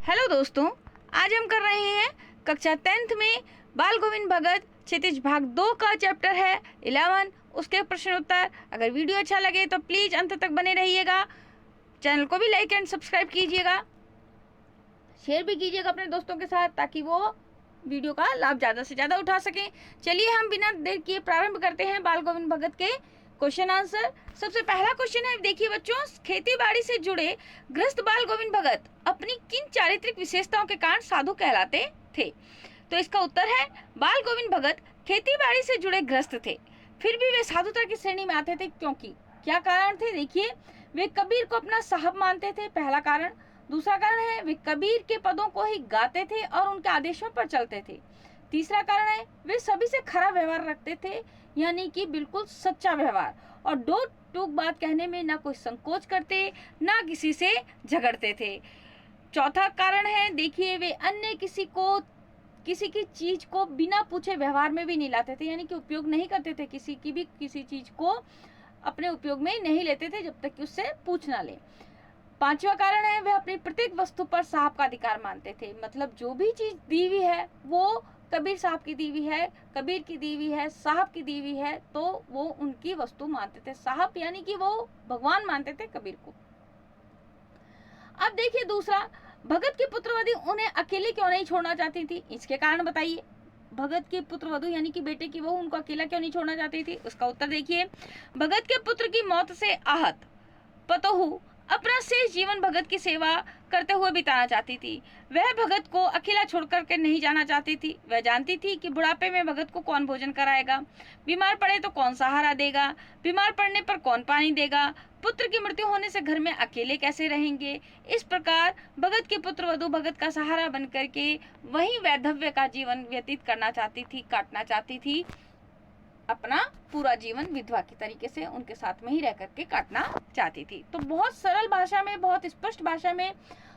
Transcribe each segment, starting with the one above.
Hello दोस्तों, आज हम कर रहे हैं कक्षा 10th में बाल गोविंद भगत क्षितिज भाग 2 का चैप्टर है 11 उसके प्रश्न उत्तर। अगर वीडियो अच्छा लगे तो प्लीज़ अंत तक बने रहिएगा। चैनल को भी लाइक एंड सब्सक्राइब कीजिएगा, शेयर भी कीजिएगा अपने दोस्तों के साथ ताकि वो वीडियो का लाभ ज़्यादा से ज़्यादा उठा सकें। चलिए हम बिना देर किए प्रारंभ करते हैं बाल गोविंद भगत के क्वेश्चन आंसर। सबसे पहला क्वेश्चन है, देखिए बच्चों, खेती बाड़ी से जुड़े गृहस्थ बाल गोविंद भगत अपनी किन चारित्रिक विशेषताओं के कारण साधु कहलाते थे? तो इसका उत्तर है बाल गोविंद भगत खेती बाड़ी से जुड़े गृहस्थ थे, फिर भी वे साधुता की श्रेणी में आते थे। क्योंकि क्या कारण थे? देखिए, वे कबीर को अपना साहब मानते थे, पहला कारण। दूसरा कारण है वे कबीर के पदों को ही गाते थे और उनके आदेशों पर चलते थे। तीसरा कारण है वे सभी से खरा व्यवहार रखते थे, यानी कि बिल्कुल सच्चा व्यवहार, और दो टूक बात कहने में ना कोई संकोच करते ना किसी से झगड़ते थे। चौथा कारण है, देखिए, वे अन्य किसी की चीज को बिना पूछे व्यवहार में भी नहीं लाते थे, यानी कि उपयोग नहीं करते थे, किसी चीज को अपने उपयोग में नहीं लेते थे जब तक कि उससे पूछ ना ले। पांचवा कारण है, वे अपनी प्रत्येक वस्तु पर साहब का अधिकार मानते थे, मतलब जो भी चीज दी हुई है वो कबीर साहब की दी हुई है, कबीर की दी हुई है, साहब की दी हुई है, तो वो उनकी वस्तु मानते थे। साहब यानी कि वो भगवान मानते थे कबीर को। अब देखिए दूसरा, भगत की पुत्रवधु उन्हें अकेले क्यों नहीं छोड़ना चाहती थी? इसके कारण बताइए। भगत की पुत्रवधु यानी कि बेटे की बहू उनको अकेला क्यों नहीं छोड़ना चाहती थी? उसका उत्तर देखिए, भगत के पुत्र की मौत से आहत पतोहू अपना शेष जीवन भगत की सेवा करते हुए बिताना चाहती थी। वह भगत को अकेला छोड़कर के नहीं जाना चाहती थी। वह जानती थी कि बुढ़ापे में भगत को कौन भोजन कराएगा, बीमार पड़े तो कौन सहारा देगा, बीमार पड़ने पर कौन पानी देगा, पुत्र की मृत्यु होने से घर में अकेले कैसे रहेंगे। इस प्रकार भगत की पुत्रवधु भगत का सहारा बन करके वही वैधव्य का जीवन व्यतीत काटना चाहती थी, अपना पूरा जीवन विधवा की तरीके से उनके साथ में ही रह करके काटना चाहती थी। तो बहुत सरल भाषा में, बहुत स्पष्ट भाषा में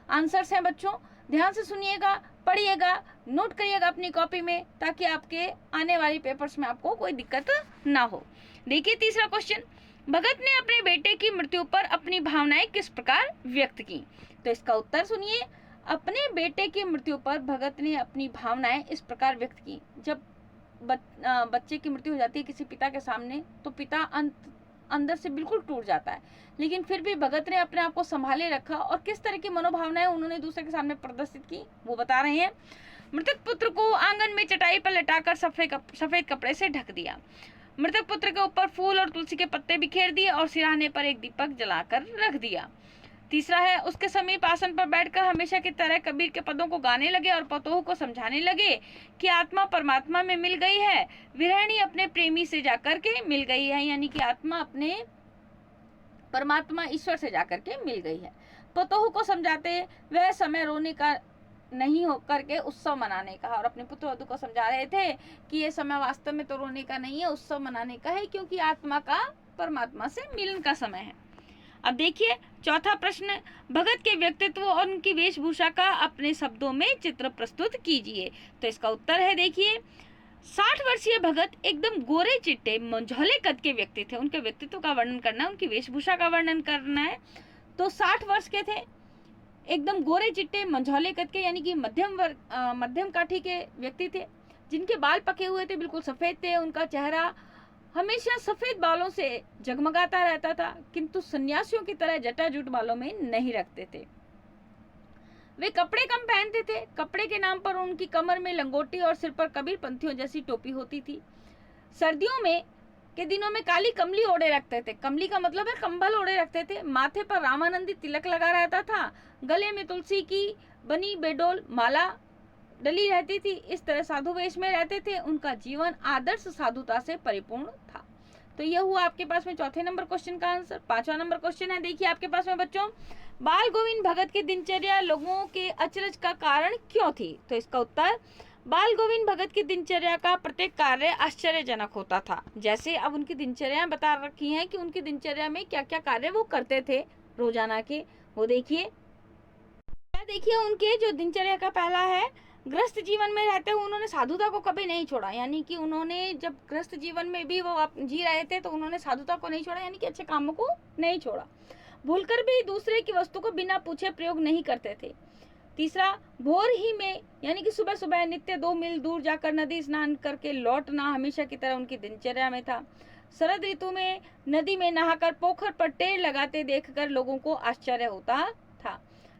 आंसर्स हैं बच्चों। ध्यान से सुनिएगा, पढ़िएगा, नोट करिएगा अपनी कॉपी में, ताकि आपके आने वाले पेपर्स में आपको कोई दिक्कत ना हो। देखिए तीसरा क्वेश्चन, भगत ने अपने बेटे की मृत्यु पर अपनी भावनाएं किस प्रकार व्यक्त की? तो इसका उत्तर सुनिए, अपने बेटे की मृत्यु पर भगत ने अपनी भावनाएं इस प्रकार व्यक्त की। जब बच्चे की मृत्यु हो जाती है किसी पिता के सामने, तो पिता अंदर से बिल्कुल टूट जाता है, लेकिन फिर भी भगत ने अपने आप को संभाले रखा और किस तरह की मनोभावनाएं उन्होंने दूसरे के सामने प्रदर्शित की वो बता रहे हैं। मृतक पुत्र को आंगन में चटाई पर लटाकर सफेद कपड़े से ढक दिया। मृतक पुत्र के ऊपर फूल और तुलसी के पत्ते बिखेर दिए और सिरहाने पर एक दीपक जलाकर रख दिया। तीसरा है, उसके समीप आसन पर बैठकर हमेशा की तरह कबीर के पदों को गाने लगे और पतोह को समझाने लगे कि आत्मा परमात्मा में मिल गई है, विरहणी अपने प्रेमी से जाकर के मिल गई है, यानी कि आत्मा अपने परमात्मा ईश्वर से जाकर के मिल गई है। पतोह को समझाते वह समय रोने का नहीं हो करके उत्सव मनाने का, और अपने पुत्रवधु को समझा रहे थे कि ये समय वास्तव में तो रोने का नहीं है, उत्सव मनाने का है, क्योंकि आत्मा का परमात्मा से मिलन का समय है। अब देखिए चौथा प्रश्न, भगत के व्यक्तित्व और उनकी वेशभूषा का अपने शब्दों में चित्र प्रस्तुत कीजिए। तो इसका उत्तर है, देखिए, 60 वर्षीय भगत एकदम गोरे चिट्टे मंझौले कद के व्यक्ति थे। उनके व्यक्तित्व का वर्णन करना है, उनकी वेशभूषा का वर्णन करना है। तो 60 वर्ष के थे, एकदम गोरे चिट्टे मंझौले कद के, यानी कि मध्यम काठी के व्यक्ति थे, जिनके बाल पके हुए थे, बिल्कुल सफेद थे। उनका चेहरा हमेशा सफेद बालों से जगमगाता रहता था, किंतु सन्यासियों की तरह जटाजूट बालों में नहीं रखते थे। वे कपड़े कम पहनते थे। कपड़े के नाम पर उनकी कमर में लंगोटी और सिर पर कबीर पंथियों जैसी टोपी होती थी। सर्दियों में के दिनों में काली कमली ओढ़े रखते थे। कमली का मतलब है कंबल ओढ़े रखते थे। माथे पर रामानंदी तिलक लगा रहता था। गले में तुलसी की बनी बेडोल माला डली रहती थी। इस तरह साधु वेश में रहते थे। उनका जीवन आदर्श साधुता से परिपूर्ण था। तो यह हुआ आपके पास में चौथे नंबर क्वेश्चन का आंसर। पांचवा नंबर क्वेश्चन है, देखिए आपके पास में बच्चों, बाल गोविंद भगत की दिनचर्या लोगों के अचरज का कारण क्यों थी? तो इसका उत्तर, बाल गोविंद भगत की दिनचर्या का प्रत्येक कार्य आश्चर्यजनक होता था। जैसे अब उनकी दिनचर्या बता रखी है कि उनकी दिनचर्या में क्या क्या कार्य वो करते थे रोजाना के, वो देखिए। देखिए उनके जो दिनचर्या का पहला है, गृहस्थ जीवन में रहते हुए उन्होंने साधुता को कभी नहीं छोड़ा, यानी कि उन्होंने जब गृहस्थ जीवन में भी वो जी रहे थे तो उन्होंने साधुता को नहीं छोड़ा, यानी कि अच्छे कामों को नहीं छोड़ा। भूलकर भी दूसरे की वस्तु को बिना पूछे प्रयोग नहीं करते थे। तीसरा, भोर ही में यानी कि सुबह सुबह नित्य 2 मील दूर जाकर नदी स्नान करके लौटना हमेशा की तरह उनकी दिनचर्या में था। शरद ऋतु में नदी में नहाकर पोखर पर टेड़ लगाते देखकर लोगों को आश्चर्य होता था।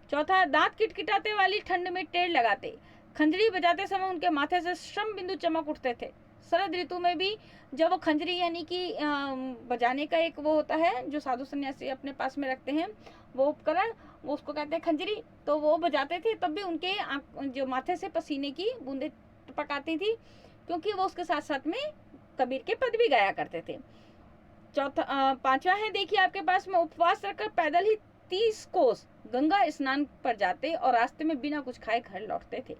चौथा, दांत किटकिटाते वाली ठंड में टेड़ लगाते। खंजरी बजाते समय उनके माथे से श्रम बिंदु चमक उठते थे। शरद ऋतु में भी जब वो खंजरी यानी कि बजाने का एक वो होता है जो साधु सन्यासी अपने पास में रखते हैं, वो उपकरण, वो उसको कहते हैं खंजरी, तो वो बजाते थे तब भी उनके जो माथे से पसीने की बूंदें टपक आती थी, क्योंकि वो उसके साथ साथ में कबीर के पद भी गाया करते थे। चौथा, पांचवा है, देखिए आपके पास में, उपवास रखकर पैदल ही 30 कोस गंगा स्नान पर जाते और रास्ते में बिना कुछ खाए घर लौटते थे।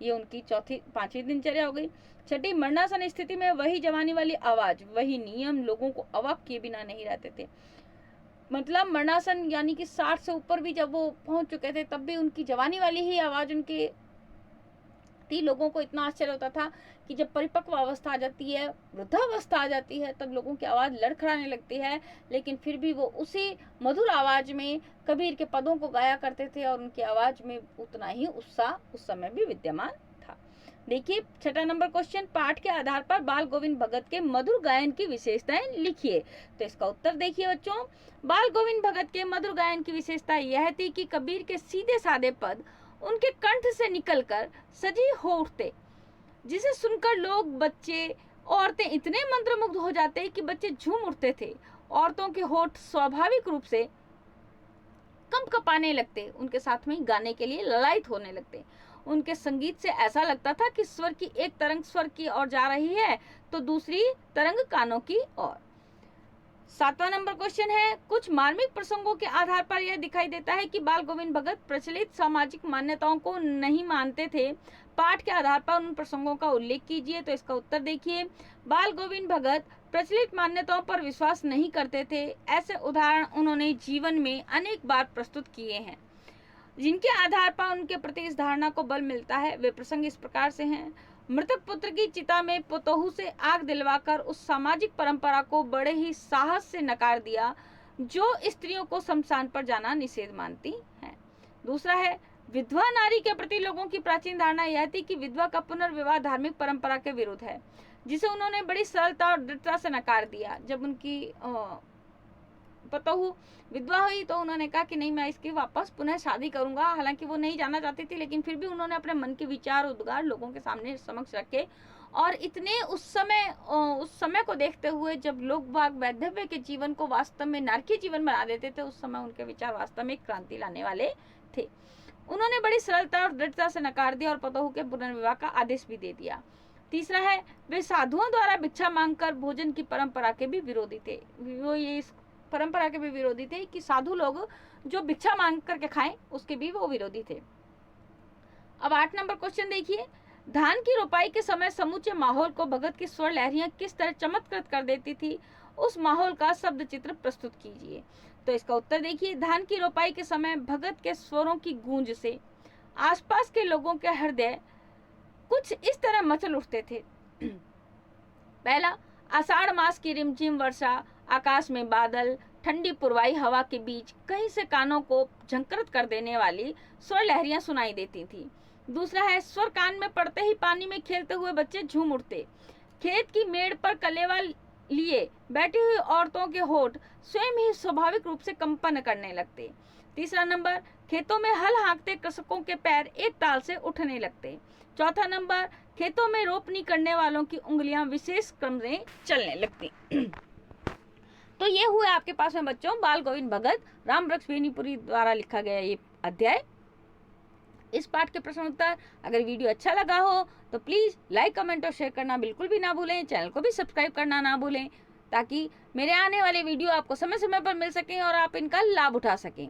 ये उनकी पांचवी दिनचर्या हो गई। छठी, मरणासन स्थिति में वही जवानी वाली आवाज, वही नियम, लोगों को अवाक किए बिना नहीं रहते थे। मतलब मरणासन यानी कि 60 से ऊपर भी जब वो पहुंच चुके थे तब भी उनकी जवानी वाली ही आवाज उनके थी। लोगों को इतना आश्चर्य होता था कि जब परिपक्व अवस्था आ जाती है, वृद्धावस्था आ जाती है, तब लोगों की आवाज लड़खड़ाने लगती है, लेकिन फिर भी वो उसी मधुर आवाज में कबीर के पदों को गाया करते थे और उनकी आवाज में उतना ही उत्साह उस समय भी विद्यमान था। देखिए छठा नंबर क्वेश्चन, पाठ के आधार पर बाल गोविंद भगत के मधुर गायन की विशेषताएं लिखिए। तो इसका उत्तर देखिए बच्चों, बाल गोविंद भगत के मधुर गायन की विशेषता यह थी कि कबीर के सीधे साधे पद उनके कंठ से निकलकर सजीव हो उठते, जिसे सुनकर लोग, बच्चे, औरतें इतने मंत्रमुग्ध हो जाते कि बच्चे झूम उठते थे। औरतों के होठ स्वाभाविक रूप से कंपकपाने लगते, उनके साथ में गाने के लिए ललायित होने लगते। उनके संगीत से ऐसा लगता था कि स्वर की एक तरंग स्वर की ओर जा रही है तो दूसरी तरंग कानों की ओर। सातवां नंबर क्वेश्चन है, कुछ मार्मिक प्रसंगों के आधार पर यह दिखाई देता है कि बाल गोविंद भगत प्रचलित सामाजिक मान्यताओं को नहीं मानते थे। पाठ के आधार पर उन प्रसंगों का उल्लेख कीजिए। तो इसका उत्तर देखिए, बाल गोविंद भगत प्रचलित मान्यताओं पर विश्वास नहीं करते थे। ऐसे उदाहरण उन्होंने जीवन में अनेक बार प्रस्तुत किए हैं, जिनके आधार पर उनके प्रति इस धारणा को बल मिलता है। वे प्रसंग इस प्रकार से हैं, मृतक पुत्र की चिता में पुतोहू से आग दिलवाकर उस सामाजिक परंपरा को बड़े ही साहस से नकार दिया जो स्त्रियों को शमशान पर जाना निषेध मानती हैं। दूसरा है, विधवा नारी के प्रति लोगों की प्राचीन धारणा यह थी कि विधवा का पुनर्विवाह धार्मिक परंपरा के विरुद्ध है, जिसे उन्होंने बड़ी सरलता और दृढ़ता से नकार दिया। जब उनकी पतोहू विधवा हुई तो उन्होंने कहा कि नहीं, मैं इसकी वापस पुनः शादी करूंगा। हालांकि वो नहीं जाना चाहती थी, लेकिन फिर भी उन्होंने अपने मन के विचार उद्गार लोगों के सामने समक्ष रखे। और इतने उस समय को देखते हुए जब लोग बाग वैधव्य के जीवन को वास्तव में नारकीय जीवन बना देते थे, उस समय उनके विचार वास्तव में क्रांति लाने वाले थे। उन्होंने बड़ी सरलता और दृढ़ता से नकार दिया और पतोहू के पुनर्विवाह का आदेश भी दे दिया। तीसरा है, वे साधुओं द्वारा भिक्षा मांगकर भोजन की परंपरा के भी विरोधी थे। वो ये परंपरा के भी विरोधी थे कि साधु लोग जो भिक्षा मांग करके खाएं, उसके भी वो विरोधी थे। अब 8 नंबर क्वेश्चन देखिए, धान की रोपाई के समय समूचे माहौल को भगत की स्वर लहरियां किस तरह चमत्कृत कर देती थी, उस माहौल का शब्द चित्र प्रस्तुत कीजिए। तो इसका उत्तर देखिए, धान की रोपाई के समय भगत के स्वरों की गूंज से आसपास के लोगों के हृदय कुछ इस तरह मचल उठते थे। पहला, आषाढ़ मास की रिमझिम वर्षा, आकाश में बादल, ठंडी पुरवाई हवा के बीच कहीं से कानों को झंकृत कर देने वाली स्वर लहरियां सुनाई देती थी। दूसरा है, स्वर कान में पड़ते ही पानी में खेलते हुए बच्चे झूम उठते। खेत की मेड़ पर कलेवा लिए बैठी हुई औरतों के होठ स्वयं ही स्वाभाविक रूप से कंपन करने लगते। तीसरा नंबर, खेतों में हल हाँकते कृषकों के पैर एक ताल से उठने लगते। चौथा नंबर, खेतों में रोपनी करने वालों की उंगलियां विशेष क्रम में चलने लगती। तो ये हुए आपके पास में बच्चों बाल गोविंद भगत रामवृक्ष बेनीपुरी द्वारा लिखा गया ये अध्याय। इस पाठ के प्रश्न उत्तर। अगर वीडियो अच्छा लगा हो तो प्लीज लाइक, कमेंट और शेयर करना बिल्कुल भी ना भूलें। चैनल को भी सब्सक्राइब करना ना भूलें, ताकि मेरे आने वाले वीडियो आपको समय समय पर मिल सकें और आप इनका लाभ उठा सकें।